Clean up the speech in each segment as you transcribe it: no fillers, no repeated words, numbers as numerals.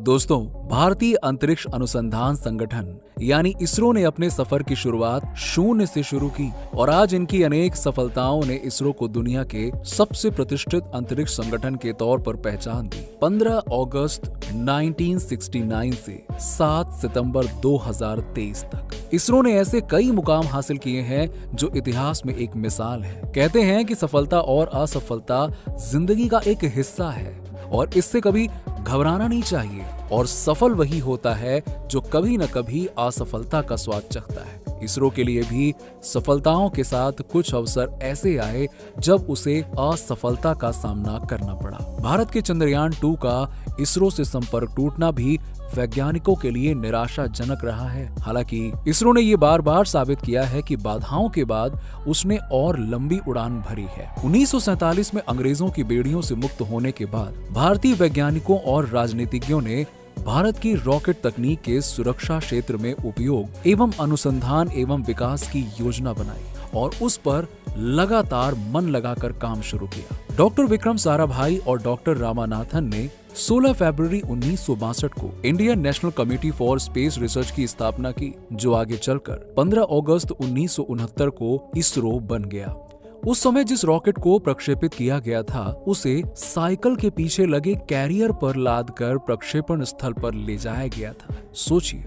दोस्तों, भारतीय अंतरिक्ष अनुसंधान संगठन यानी इसरो ने अपने सफर की शुरुआत शून्य से शुरू की और आज इनकी अनेक सफलताओं ने इसरो को दुनिया के सबसे प्रतिष्ठित अंतरिक्ष संगठन के तौर पर पहचान दी। 15 अगस्त 1969 से 7 सितंबर 2023 तक इसरो ने ऐसे कई मुकाम हासिल किए हैं जो इतिहास में एक मिसाल है। कहते हैं कि सफलता और असफलता जिंदगी का एक हिस्सा है और इससे कभी घबराना नहीं चाहिए, और सफल वही होता है जो कभी न कभी असफलता का स्वाद चखता है। इसरो के लिए भी सफलताओं के साथ कुछ अवसर ऐसे आए जब उसे असफलता का सामना करना पड़ा। भारत के चंद्रयान 2 का इसरो से संपर्क टूटना भी वैज्ञानिकों के लिए निराशाजनक रहा है। हालांकि इसरो ने ये बार बार साबित किया है कि बाधाओं के बाद उसने और लंबी उड़ान भरी है। 1947 में अंग्रेजों की बेड़ियों से मुक्त होने के बाद भारतीय वैज्ञानिकों और राजनीतिज्ञों ने भारत की रॉकेट तकनीक के सुरक्षा क्षेत्र में उपयोग एवं अनुसंधान एवं विकास की योजना बनाई और उस पर लगातार मन लगाकर काम शुरू किया। डॉक्टर विक्रम साराभाई और डॉक्टर रामानाथन ने 16 फरवरी 1962 को Indian national committee for space research की स्थापना की, जो आगे चलकर 15 अगस्त 1969 को इसरो बन गया। उस समय जिस रॉकेट को प्रक्षेपित किया गया था उसे साइकिल के पीछे लगे कैरियर पर लादकर प्रक्षेपण स्थल पर ले जाया गया था। सोचिए,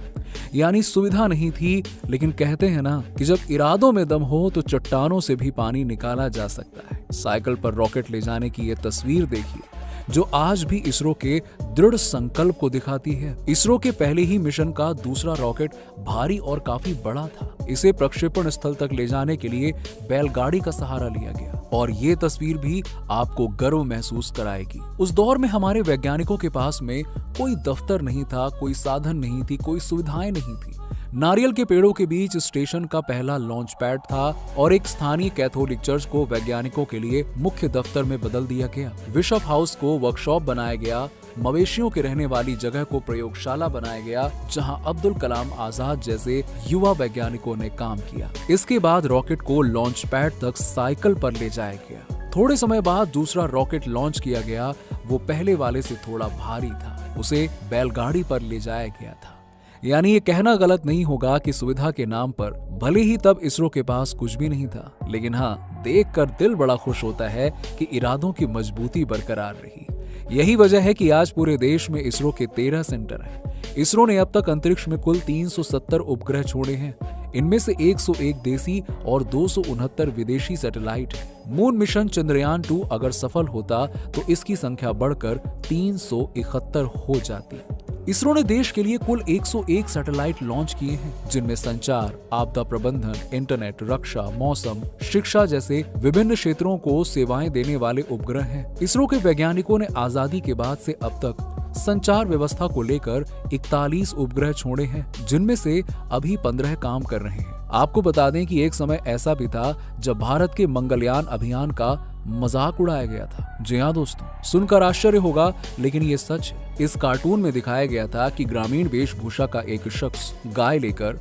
यानी सुविधा नहीं थी, लेकिन कहते हैं ना कि जब इरादों में दम हो तो चट्टानों से भी पानी निकाला जा सकता है। साइकिल पर रॉकेट ले जाने की ये तस्वीर देखिए, जो आज भी इसरो के दृढ़ संकल्प को दिखाती है। इसरो के पहले ही मिशन का दूसरा रॉकेट भारी और काफी बड़ा था। इसे प्रक्षेपण स्थल तक ले जाने के लिए बैलगाड़ी का सहारा लिया गया और ये तस्वीर भी आपको गर्व महसूस कराएगी। उस दौर में हमारे वैज्ञानिकों के पास में कोई दफ्तर नहीं था, कोई साधन नहीं थी, कोई सुविधाएं नहीं थी। नारियल के पेड़ों के बीच स्टेशन का पहला लॉन्च पैड था और एक स्थानीय कैथोलिक चर्च को वैज्ञानिकों के लिए मुख्य दफ्तर में बदल दिया गया। बिशप हाउस को वर्कशॉप बनाया गया, मवेशियों के रहने वाली जगह को प्रयोगशाला बनाया गया, जहां अब्दुल कलाम आजाद जैसे युवा वैज्ञानिकों ने काम किया। इसके बाद रॉकेट को लॉन्च पैड तक साइकिल पर ले जाया गया। थोड़े समय बाद दूसरा रॉकेट लॉन्च किया गया। वो पहले वाले से थोड़ा भारी था, उसे बैलगाड़ी पर ले जाया गया था। यानी ये कहना गलत नहीं होगा कि सुविधा के नाम पर भले ही तब इसरो के पास कुछ भी नहीं था, लेकिन हाँ, देखकर दिल बड़ा खुश होता है कि इरादों की मजबूती बरकरार रही। यही वजह है कि आज पूरे देश में इसरो के 13 सेंटर हैं। इसरो ने अब तक अंतरिक्ष में कुल 370 उपग्रह छोड़े हैं। इनमें से 101 देसी और 269 विदेशी सैटेलाइट हैं। मून मिशन चंद्रयान 2 अगर सफल होता तो इसकी संख्या बढ़कर 371 हो जाती। इसरो ने देश के लिए कुल 101 सैटेलाइट लॉन्च किए हैं, जिनमें संचार, आपदा प्रबंधन, इंटरनेट, रक्षा, मौसम, शिक्षा जैसे विभिन्न क्षेत्रों को सेवाएं देने वाले उपग्रह हैं। इसरो के वैज्ञानिकों ने आजादी के बाद से अब तक संचार व्यवस्था को लेकर 41 उपग्रह छोड़े हैं, जिनमें से अभी 15 काम कर रहे हैं। आपको बता दें कि एक समय ऐसा भी था जब भारत के मंगलयान अभियान का मजाक उड़ाया गया था। जी हाँ दोस्तों, सुनकर आश्चर्य होगा, लेकिन ये सच है। इस कार्टून में दिखाया गया था कि ग्रामीण वेशभूषा का एक शख्स गाय लेकर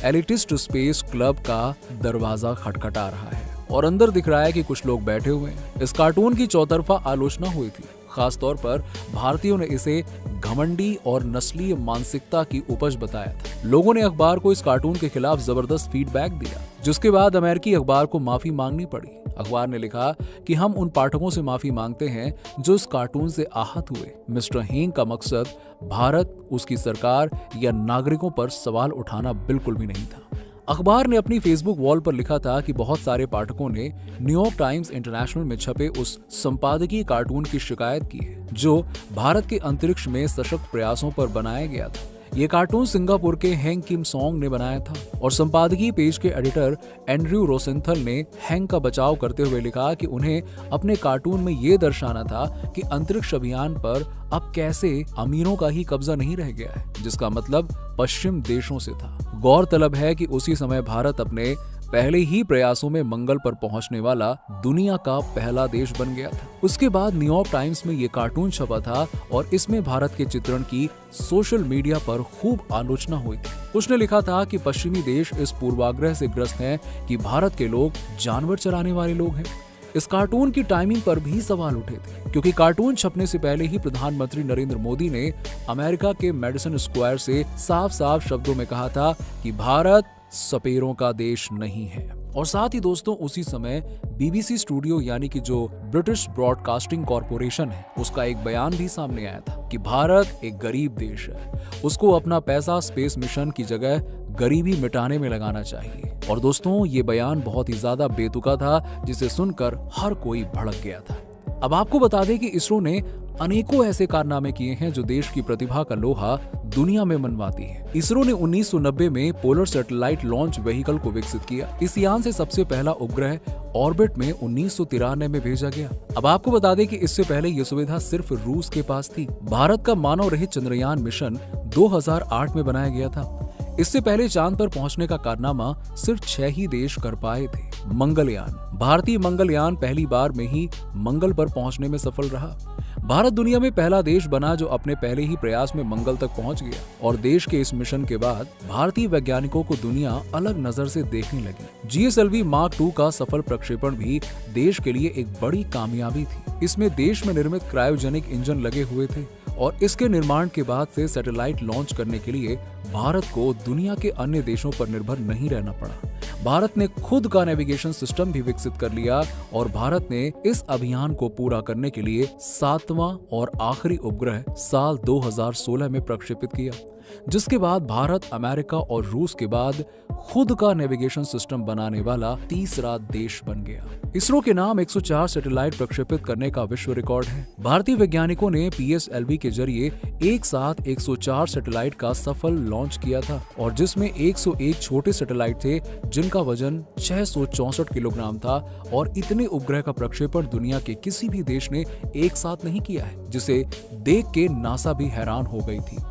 एलिटिस्ट स्पेस क्लब का दरवाजा खटखटा रहा है और अंदर दिख रहा है कि कुछ लोग बैठे हुए हैं। इस कार्टून की चौतरफा आलोचना हुई थी। खासतौर पर भारतीयों ने इसे घमंडी और नस्लीय मानसिकता की उपज बताया था। लोगों ने अखबार को इस कार्टून के खिलाफ जबरदस्त फीडबैक दिया, जिसके बाद अमेरिकी अखबार को माफी मांगनी पड़ी। अखबार ने लिखा कि हम उन पाठकों से माफी मांगते हैं जो इस कार्टून से आहत हुए। मिस्टर हेंग का मकसद भारत, उसकी सरकार या नागरिकों पर सवाल उठाना बिल्कुल भी नहीं था। अखबार ने अपनी फेसबुक वॉल पर लिखा था कि बहुत सारे पाठकों ने न्यूयॉर्क टाइम्स इंटरनेशनल में छपे उस संपादकीय कार्टून की शिकायत की है जो भारत के अंतरिक्ष में सशक्त प्रयासों पर बनाया गया था। ये कार्टून सिंगापुर के हैंग किम सॉन्ग ने बनाया था और संपादकीय पेज के एडिटर एंड्रयू रोसेंथल ने हैंग का बचाव करते हुए लिखा कि उन्हें अपने कार्टून में ये दर्शाना था कि अंतरिक्ष अभियान पर अब कैसे अमीरों का ही कब्जा नहीं रह गया है, जिसका मतलब पश्चिम देशों से था। गौरतलब है कि उसी समय भारत अपने पहले ही प्रयासों में मंगल पर पहुंचने वाला दुनिया का पहला देश बन गया था। उसके बाद न्यूयॉर्क टाइम्स में ये कार्टून छपा था और इसमें भारत के चित्रण की सोशल मीडिया पर खूब आलोचना हुई थी। उसने लिखा था कि पश्चिमी देश इस पूर्वाग्रह से ग्रस्त हैं कि भारत के लोग जानवर चराने वाले लोग हैं। इस कार्टून की टाइमिंग पर भी सवाल उठे थे, क्योंकि कार्टून छपने से पहले ही प्रधानमंत्री नरेंद्र मोदी ने अमेरिका के मेडिसन स्क्वायर से साफ साफ शब्दों में कहा था कि भारत सपेरों का देश नहीं है। और साथ ही दोस्तों उसी समय BBC स्टूडियो यानी कि जो ब्रिटिश ब्रॉडकास्टिंग कॉरपोरेशन है, उसका एक बयान भी सामने आया था कि भारत एक गरीब देश है, उसको अपना पैसा स्पेस मिशन की जगह गरीबी मिटाने में लगाना चाहिए। और दोस्तों ये बयान बहुत ही ज्यादा बेतुका था, जिसे सुनकर हर कोई भड़क गया था। अब आपको बता दें कि इसरो ने अनेकों ऐसे कारनामे किए हैं जो देश की प्रतिभा का लोहा दुनिया में मनवाती है। इसरो ने 1990 में पोलर सैटेलाइट लॉन्च व्हीकल को विकसित किया। इस यान से सबसे पहला उपग्रह ऑर्बिट में 1993 में भेजा गया। अब आपको बता दें कि इससे पहले ये सुविधा सिर्फ रूस के पास थी। भारत का मानव रहित चंद्रयान मिशन 2008 में बनाया गया था। इससे पहले चांद पर पहुंचने का कारनामा सिर्फ 6 ही देश कर पाए थे। मंगलयान, भारतीय मंगलयान पहली बार में ही मंगल पर पहुंचने में सफल रहा। भारत दुनिया में पहला देश बना जो अपने पहले ही प्रयास में मंगल तक पहुंच गया। और देश के इस मिशन के बाद भारतीय वैज्ञानिकों को दुनिया अलग नजर से देखने लगी। GSLV Mark II का सफल प्रक्षेपण भी देश के लिए एक बड़ी कामयाबी थी। इसमें देश में निर्मित क्रायोजेनिक इंजन लगे हुए थे और इसके निर्माण के बाद से सैटेलाइट लॉन्च करने के लिए भारत को दुनिया के अन्य देशों पर निर्भर नहीं रहना पड़ा। भारत ने खुद का नेविगेशन सिस्टम भी विकसित कर लिया और भारत ने इस अभियान को पूरा करने के लिए 7वां और आखिरी उपग्रह साल 2016 में प्रक्षेपित किया, जिसके बाद भारत अमेरिका और रूस के बाद खुद का नेविगेशन सिस्टम बनाने वाला तीसरा देश बन गया। इसरो के नाम 104 सैटेलाइट प्रक्षेपित करने का विश्व रिकॉर्ड है। भारतीय वैज्ञानिकों ने PSLV के जरिए एक साथ 104 सैटेलाइट का सफल लॉन्च किया था और जिसमें 101 छोटे सैटेलाइट थे जिनका वजन 664 किलोग्राम था। और इतने उपग्रह का प्रक्षेपण दुनिया के किसी भी देश ने एक साथ नहीं किया है, जिसे देख के नासा भी हैरान हो गई थी।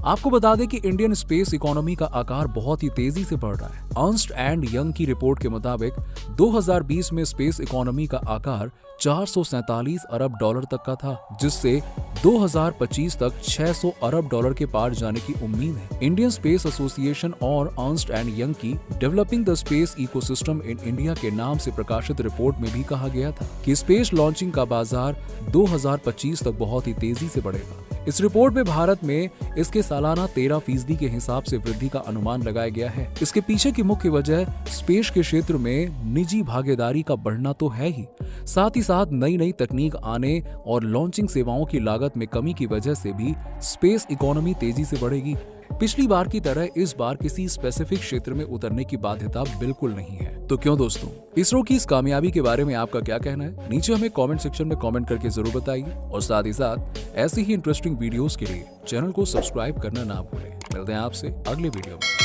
आपको बता दें कि इंडियन स्पेस इकोनॉमी का आकार बहुत ही तेजी से बढ़ रहा है। अर्न्स्ट एंड यंग की रिपोर्ट के मुताबिक 2020 में स्पेस इकोनॉमी का आकार 447 अरब डॉलर तक का था, जिससे 2025 तक 600 अरब डॉलर के पार जाने की उम्मीद है। इंडियन स्पेस एसोसिएशन और अर्न्स्ट एंड यंग की developing the space ecosystem in India के नाम से प्रकाशित रिपोर्ट में भी कहा गया था कि स्पेस लॉन्चिंग का बाजार 2025 तक बहुत ही तेजी से बढ़ेगा। इस रिपोर्ट में भारत में इसके सालाना 13% के हिसाब से वृद्धि का अनुमान लगाया गया है। इसके पीछे की मुख्य वजह स्पेस के क्षेत्र में निजी भागीदारी का बढ़ना तो है ही, साथ ही साथ नई नई तकनीक आने और लॉन्चिंग सेवाओं की लागत में कमी की वजह से भी स्पेस इकोनॉमी तेजी से बढ़ेगी। पिछली बार की तरह इस बार किसी स्पेसिफिक क्षेत्र में उतरने की बाध्यता बिल्कुल नहीं है। तो क्यों दोस्तों, इसरो की इस कामयाबी के बारे में आपका क्या कहना है? नीचे हमें कमेंट सेक्शन में कमेंट करके जरूर बताइए और साथ ही साथ ऐसी ही इंटरेस्टिंग वीडियोस के लिए चैनल को सब्सक्राइब करना ना भूलें। मिलते हैं आपसे अगले वीडियो में।